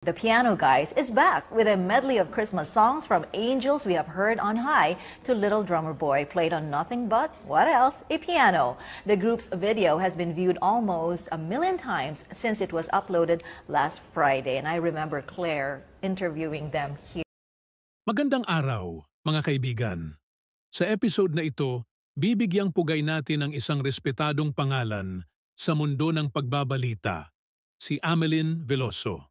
The Piano Guys is back with a medley of Christmas songs from Angels We Have Heard on High to Little Drummer Boy, played on nothing but, what else, a piano. The group's video has been viewed almost 1,000,000 times since it was uploaded last Friday, and I remember Claire interviewing them here. Magandang araw, mga kaibigan. Sa episode na ito, bibigyang pugay natin ang isang respetadong pangalan sa mundo ng pagbabalita, si Amelin Veloso.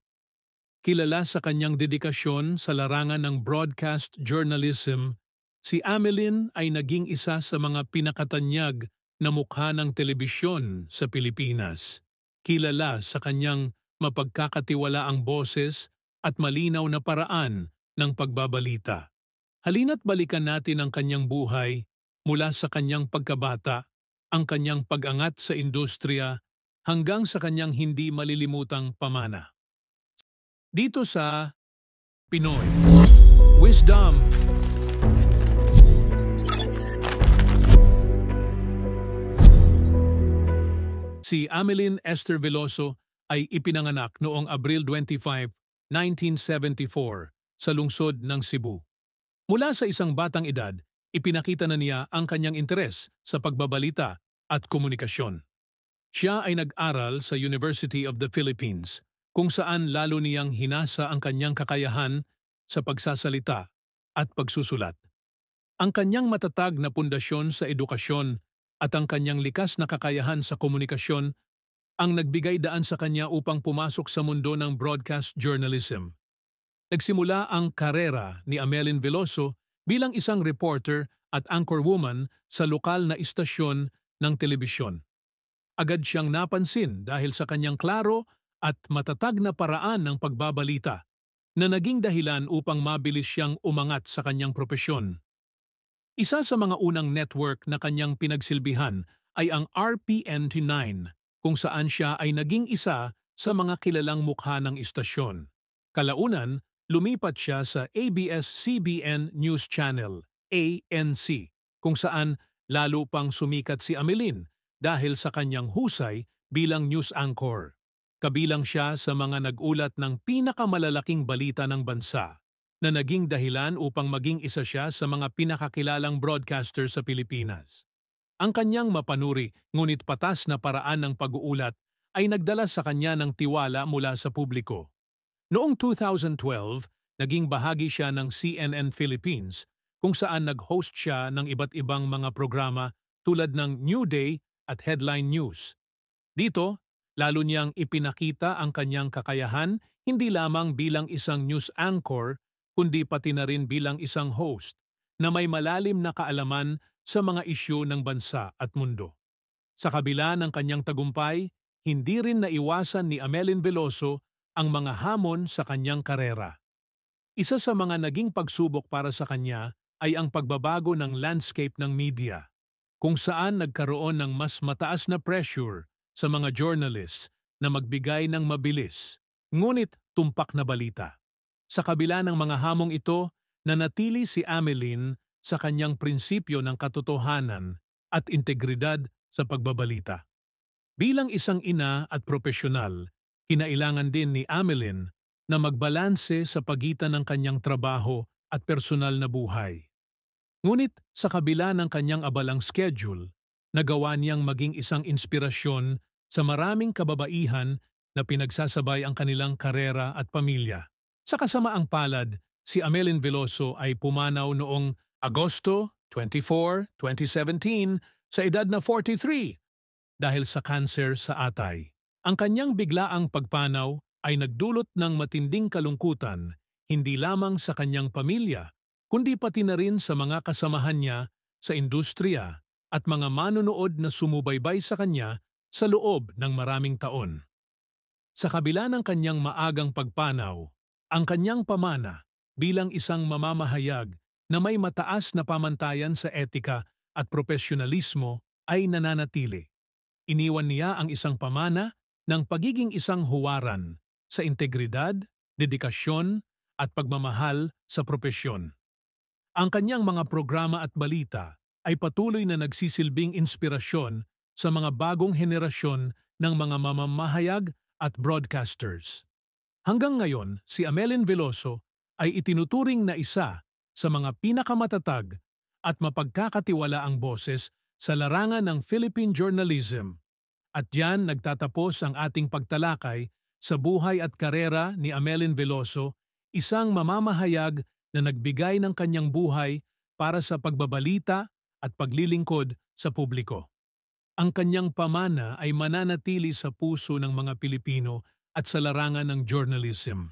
Kilala sa kanyang dedikasyon sa larangan ng broadcast journalism, si Amelin ay naging isa sa mga pinakatanyag na mukha ng telebisyon sa Pilipinas. Kilala sa kanyang mapagkakatiwalaang boses at malinaw na paraan ng pagbabalita. Halina't balikan natin ang kanyang buhay mula sa kanyang pagkabata, ang kanyang pag-angat sa industriya, hanggang sa kanyang hindi malilimutang pamana. Dito sa Pinoy Wisdom. Si Amelin Esther Veloso ay ipinanganak noong Abril 25, 1974 sa lungsod ng Cebu. Mula sa isang batang edad, ipinakita na niya ang kanyang interes sa pagbabalita at komunikasyon. Siya ay nag-aral sa University of the Philippines, kung saan lalo niyang hinasa ang kanyang kakayahan sa pagsasalita at pagsusulat. Ang kanyang matatag na pundasyon sa edukasyon at ang kanyang likas na kakayahan sa komunikasyon ang nagbigay daan sa kanya upang pumasok sa mundo ng broadcast journalism. Nagsimula ang karera ni Amelin Veloso bilang isang reporter at anchorwoman sa lokal na istasyon ng telebisyon. Agad siyang napansin dahil sa kanyang klaro at matatag na paraan ng pagbabalita na naging dahilan upang mabilis siyang umangat sa kanyang propesyon. Isa sa mga unang network na kanyang pinagsilbihan ay ang RPN9, kung saan siya ay naging isa sa mga kilalang mukha ng istasyon. Kalaunan, lumipat siya sa ABS-CBN News Channel, ANC, kung saan lalo pang sumikat si Amelin dahil sa kanyang husay bilang news anchor. Kabilang siya sa mga nag-ulat ng pinakamalalaking balita ng bansa na naging dahilan upang maging isa siya sa mga pinakakilalang broadcaster sa Pilipinas. Ang kanyang mapanuri ngunit patas na paraan ng pag-uulat ay nagdala sa kanya ng tiwala mula sa publiko. Noong 2012, naging bahagi siya ng CNN Philippines kung saan nag-host siya ng iba't ibang mga programa tulad ng New Day at Headline News. Dito, lalo niyang ipinakita ang kanyang kakayahan hindi lamang bilang isang news anchor, kundi pati na rin bilang isang host na may malalim na kaalaman sa mga isyu ng bansa at mundo. Sa kabila ng kanyang tagumpay, hindi rin naiwasan ni Amelin Veloso ang mga hamon sa kanyang karera. Isa sa mga naging pagsubok para sa kanya ay ang pagbabago ng landscape ng media, kung saan nagkaroon ng mas mataas na pressure sa mga journalists na magbigay ng mabilis, ngunit tumpak na balita. Sa kabila ng mga hamong ito, nanatili si Amelin sa kanyang prinsipyo ng katotohanan at integridad sa pagbabalita. Bilang isang ina at profesional, kinailangan din ni Amelin na magbalanse sa pagitan ng kanyang trabaho at personal na buhay. Ngunit sa kabila ng kanyang abalang schedule, nagawa niyang maging isang inspirasyon sa maraming kababaihan na pinagsasabay ang kanilang karera at pamilya. Sa kasamaang palad, si Amelin Veloso ay pumanaw noong Agosto 24, 2017 sa edad na 43 dahil sa kanser sa atay. Ang kanyang biglaang pagpanaw ay nagdulot ng matinding kalungkutan hindi lamang sa kanyang pamilya, kundi pati na rin sa mga kasamahan niya sa industriya at mga manunood na sumubaybay sa kanya sa loob ng maraming taon. Sa kabila ng kanyang maagang pagpanaw, ang kanyang pamana bilang isang mamamahayag na may mataas na pamantayan sa etika at profesionalismo ay nananatili. Iniwan niya ang isang pamana ng pagiging isang huwaran sa integridad, dedikasyon at pagmamahal sa propesyon. Ang kanyang mga programa at balita ay patuloy na nagsisilbing inspirasyon sa mga bagong henerasyon ng mga mamamahayag at broadcasters. Hanggang ngayon, si Amelin Veloso ay itinuturing na isa sa mga pinakamatatag at mapagkakatiwalaang boses sa larangan ng Philippine journalism. At diyan nagtatapos ang ating pagtalakay sa buhay at karera ni Amelin Veloso, isang mamamahayag na nagbigay ng kanyang buhay para sa pagbabalita at paglilingkod sa publiko. Ang kanyang pamana ay mananatili sa puso ng mga Pilipino at sa larangan ng journalism.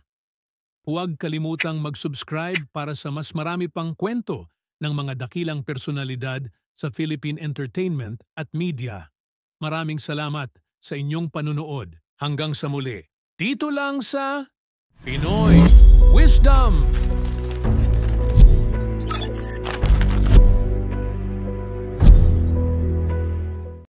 Huwag kalimutang mag-subscribe para sa mas marami pang kwento ng mga dakilang personalidad sa Philippine entertainment at media. Maraming salamat sa inyong panunood. Hanggang sa muli, dito lang sa Pinoy Wisdom!